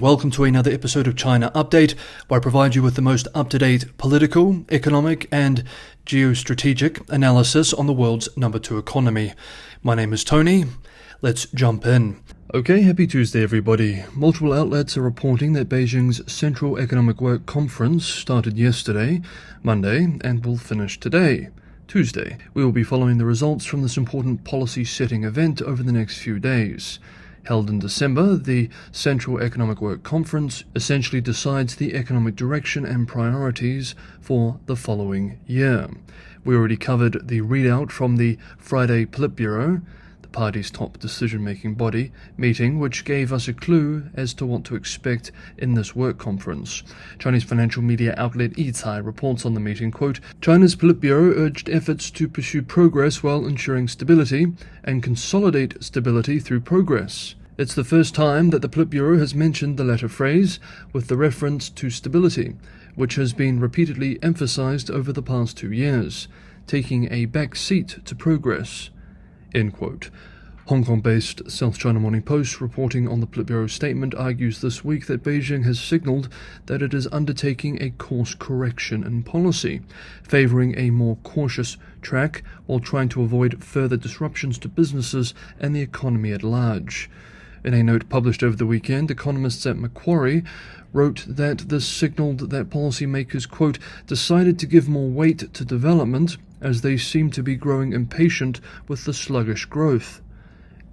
Welcome to another episode of China Update, where I provide you with the most up-to-date political, economic, and geostrategic analysis on the world's number 2 economy. My name is Tony. Let's jump in. Okay, happy Tuesday everybody. Multiple outlets are reporting that Beijing's Central Economic Work Conference started yesterday, Monday, and will finish today, Tuesday. We will be following the results from this important policy-setting event over the next few days. Held in December, the Central Economic Work Conference essentially decides the economic direction and priorities for the following year. We already covered the readout from the Friday Politburo, the party's top decision-making body, meeting, which gave us a clue as to what to expect in this work conference. Chinese financial media outlet Yicai reports on the meeting, quote, China's Politburo urged efforts to pursue progress while ensuring stability and consolidate stability through progress. It's the first time that the Politburo has mentioned the latter phrase, with the reference to stability, which has been repeatedly emphasized over the past 2 years, taking a back seat to progress. End quote. Hong Kong-based South China Morning Post reporting on the Politburo statement argues this week that Beijing has signaled that it is undertaking a course correction in policy, favoring a more cautious track while trying to avoid further disruptions to businesses and the economy at large. In a note published over the weekend, economists at Macquarie wrote that this signaled that policymakers, quote, decided to give more weight to development as they seem to be growing impatient with the sluggish growth.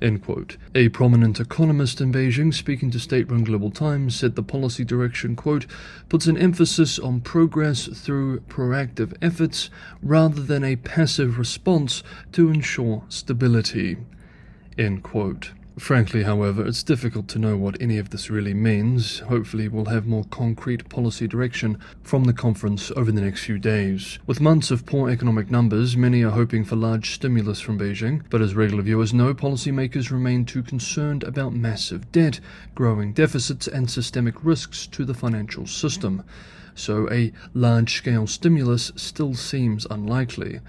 End quote. A prominent economist in Beijing speaking to state-run Global Times said the policy direction, quote, puts an emphasis on progress through proactive efforts rather than a passive response to ensure stability. End quote. Frankly, however, it's difficult to know what any of this really means. Hopefully we'll have more concrete policy direction from the conference over the next few days. With months of poor economic numbers, many are hoping for large stimulus from Beijing, but as regular viewers know, policymakers remain too concerned about massive debt, growing deficits, and systemic risks to the financial system. So a large-scale stimulus still seems unlikely.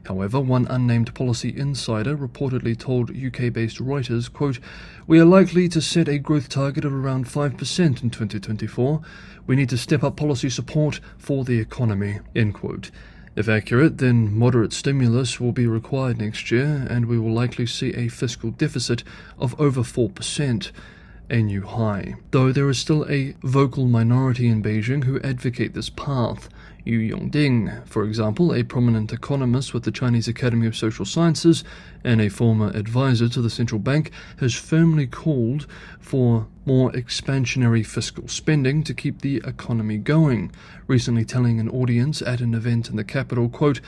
However, one unnamed policy insider reportedly told UK-based Reuters, quote, we are likely to set a growth target of around 5% in 2024. We need to step up policy support for the economy, end quote. If accurate, then moderate stimulus will be required next year, and we will likely see a fiscal deficit of over 4%. A new high. Though there is still a vocal minority in Beijing who advocate this path. Yu Yongding, for example, a prominent economist with the Chinese Academy of Social Sciences and a former advisor to the central bank, has firmly called for more expansionary fiscal spending to keep the economy going, recently telling an audience at an event in the capital, quote,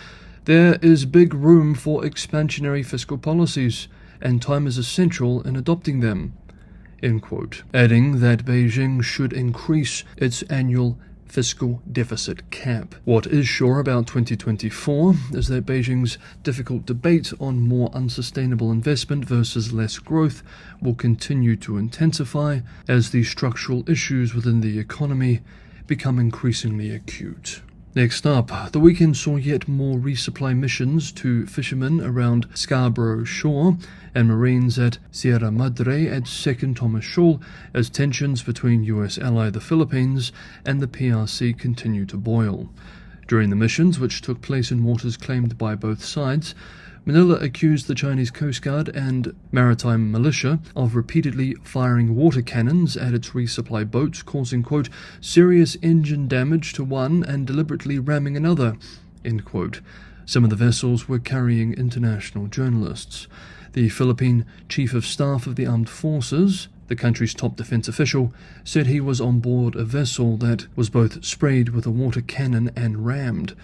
there is big room for expansionary fiscal policies, and time is essential in adopting them. End quote, adding that Beijing should increase its annual fiscal deficit cap. What is sure about 2024 is that Beijing's difficult debate on more unsustainable investment versus less growth will continue to intensify as the structural issues within the economy become increasingly acute. Next up, the weekend saw yet more resupply missions to fishermen around Scarborough Shore and Marines at Sierra Madre at 2nd Thomas Shoal as tensions between US ally the Philippines and the PRC continue to boil. During the missions, which took place in waters claimed by both sides, Manila accused the Chinese Coast Guard and maritime militia of repeatedly firing water cannons at its resupply boats, causing, quote, serious engine damage to one and deliberately ramming another, end quote. Some of the vessels were carrying international journalists. The Philippine Chief of Staff of the Armed Forces, the country's top defense official, said he was on board a vessel that was both sprayed with a water cannon and rammed.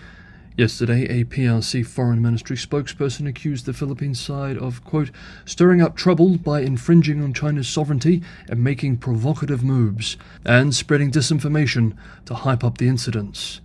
Yesterday, a PRC Foreign Ministry spokesperson accused the Philippine side of, quote, stirring up trouble by infringing on China's sovereignty and making provocative moves, and spreading disinformation to hype up the incidents,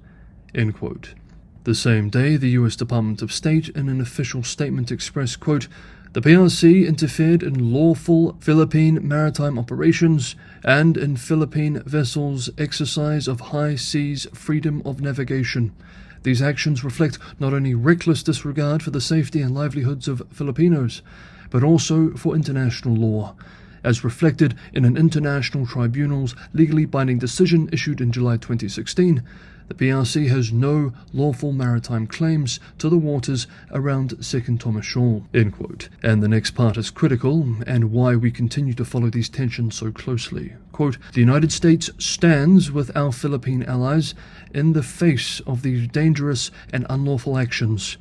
end quote. The same day, the US Department of State, in an official statement, expressed, quote, the PRC interfered in lawful Philippine maritime operations and in Philippine vessels' exercise of high seas freedom of navigation. These actions reflect not only reckless disregard for the safety and livelihoods of Filipinos, but also for international law, as reflected in an international tribunal's legally binding decision issued in July 2016. The PRC has no lawful maritime claims to the waters around Second Thomas Shoal, end quote. And the next part is critical, and why we continue to follow these tensions so closely. Quote, the United States stands with our Philippine allies in the face of these dangerous and unlawful actions.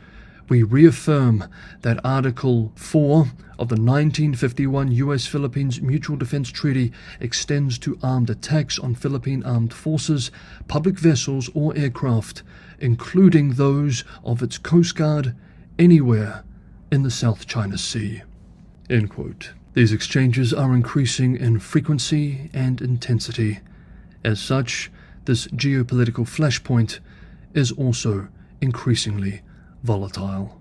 We reaffirm that Article 4 of the 1951 U.S.-Philippines Mutual Defense Treaty extends to armed attacks on Philippine armed forces, public vessels or aircraft, including those of its Coast Guard, anywhere in the South China Sea. End quote. These exchanges are increasing in frequency and intensity. As such, this geopolitical flashpoint is also increasingly volatile.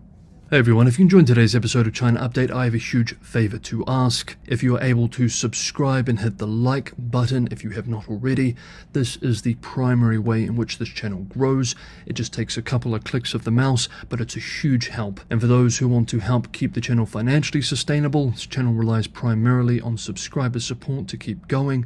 Hey everyone, if you enjoyed today's episode of China Update, I have a huge favor to ask. If you are able to subscribe and hit the like button if you have not already, this is the primary way in which this channel grows. It just takes a couple of clicks of the mouse, but it's a huge help. And for those who want to help keep the channel financially sustainable, this channel relies primarily on subscriber support to keep going.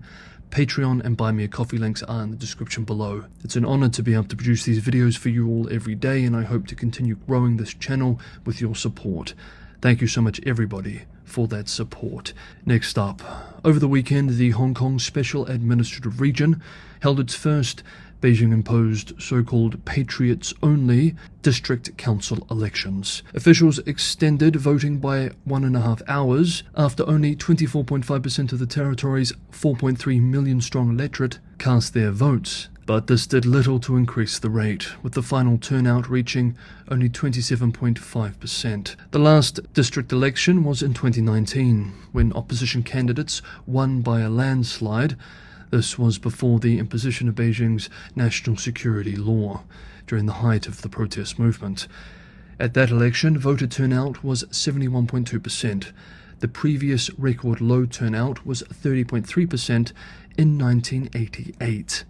Patreon and Buy Me a Coffee links are in the description below. It's an honor to be able to produce these videos for you all every day, and I hope to continue growing this channel with your support. Thank you so much everybody for that support. Next up, over the weekend, the Hong Kong Special Administrative Region held its first Beijing-imposed so-called Patriots-only district council elections. Officials extended voting by 1.5 hours after only 24.5% of the territory's 4.3 million strong electorate cast their votes. But this did little to increase the rate, with the final turnout reaching only 27.5%. The last district election was in 2019, when opposition candidates won by a landslide. This was before the imposition of Beijing's national security law, during the height of the protest movement. At that election, voter turnout was 71.2%. The previous record low turnout was 30.3% in 1988.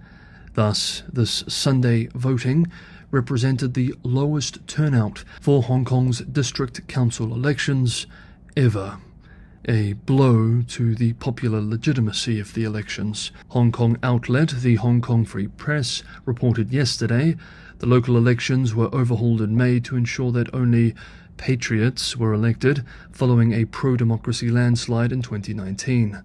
Thus, this Sunday voting represented the lowest turnout for Hong Kong's district council elections ever. A blow to the popular legitimacy of the elections. Hong Kong outlet, the Hong Kong Free Press, reported yesterday the local elections were overhauled in May to ensure that only patriots were elected, following a pro-democracy landslide in 2019.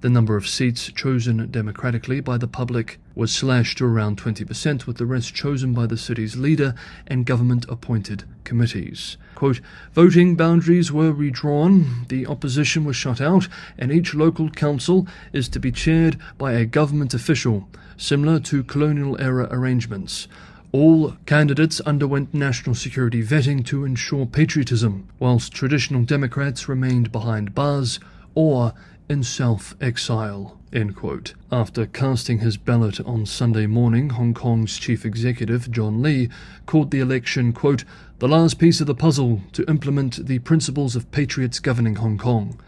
The number of seats chosen democratically by the public was slashed to around 20%, with the rest chosen by the city's leader and government-appointed committees. Quote, voting boundaries were redrawn, the opposition was shut out, and each local council is to be chaired by a government official, similar to colonial-era arrangements. All candidates underwent national security vetting to ensure patriotism, whilst traditional Democrats remained behind bars or in self-exile, end quote. After casting his ballot on Sunday morning, Hong Kong's chief executive, John Lee, called the election, quote, the last piece of the puzzle to implement the principles of patriots governing Hong Kong,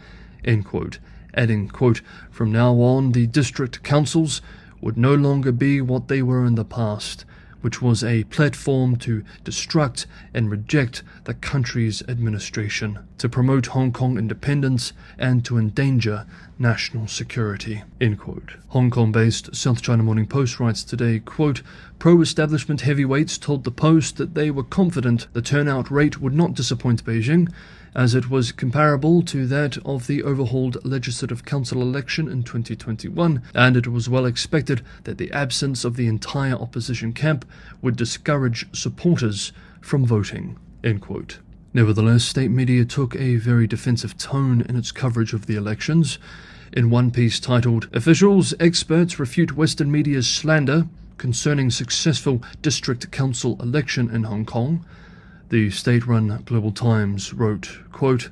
end quote, adding, quote, from now on, the district councils would no longer be what they were in the past, which was a platform to destruct and reject the country's administration, to promote Hong Kong independence, and to endanger national security, end quote. Hong Kong-based South China Morning Post writes today, quote, pro-establishment heavyweights told the Post that they were confident the turnout rate would not disappoint Beijing, as it was comparable to that of the overhauled Legislative Council election in 2021, and it was well expected that the absence of the entire opposition camp would discourage supporters from voting, end quote. Nevertheless, state media took a very defensive tone in its coverage of the elections. In one piece titled, Officials, Experts Refute Western Media's Slander Concerning Successful District Council Election in Hong Kong, the state-run Global Times wrote, quote,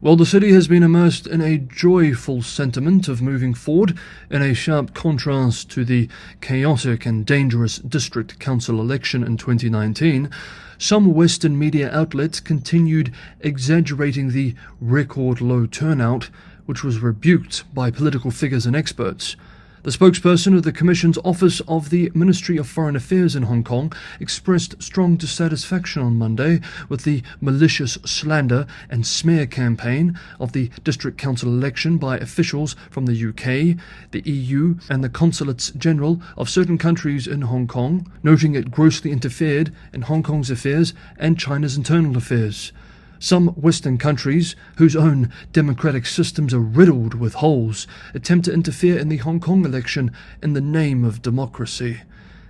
while the city has been immersed in a joyful sentiment of moving forward, in a sharp contrast to the chaotic and dangerous district council election in 2019, some Western media outlets continued exaggerating the record low turnout, which was rebuked by political figures and experts. The spokesperson of the Commission's Office of the Ministry of Foreign Affairs in Hong Kong expressed strong dissatisfaction on Monday with the malicious slander and smear campaign of the District Council election by officials from the UK, the EU and the consulates general of certain countries in Hong Kong, noting it grossly interfered in Hong Kong's affairs and China's internal affairs. Some Western countries, whose own democratic systems are riddled with holes, attempt to interfere in the Hong Kong election in the name of democracy.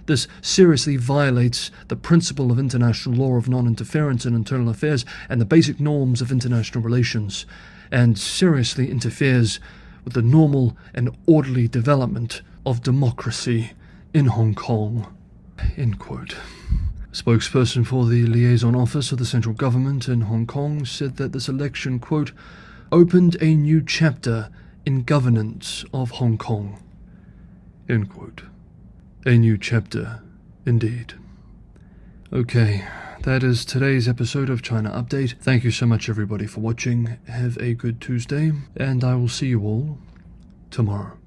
This seriously violates the principle of international law of non-interference in internal affairs and the basic norms of international relations, and seriously interferes with the normal and orderly development of democracy in Hong Kong." End quote. A spokesperson for the Liaison Office of the Central Government in Hong Kong said that this election, quote, "opened a new chapter in governance of Hong Kong." End quote. A new chapter, indeed. Okay, that is today's episode of China Update. Thank you so much, everybody, for watching. Have a good Tuesday, and I will see you all tomorrow.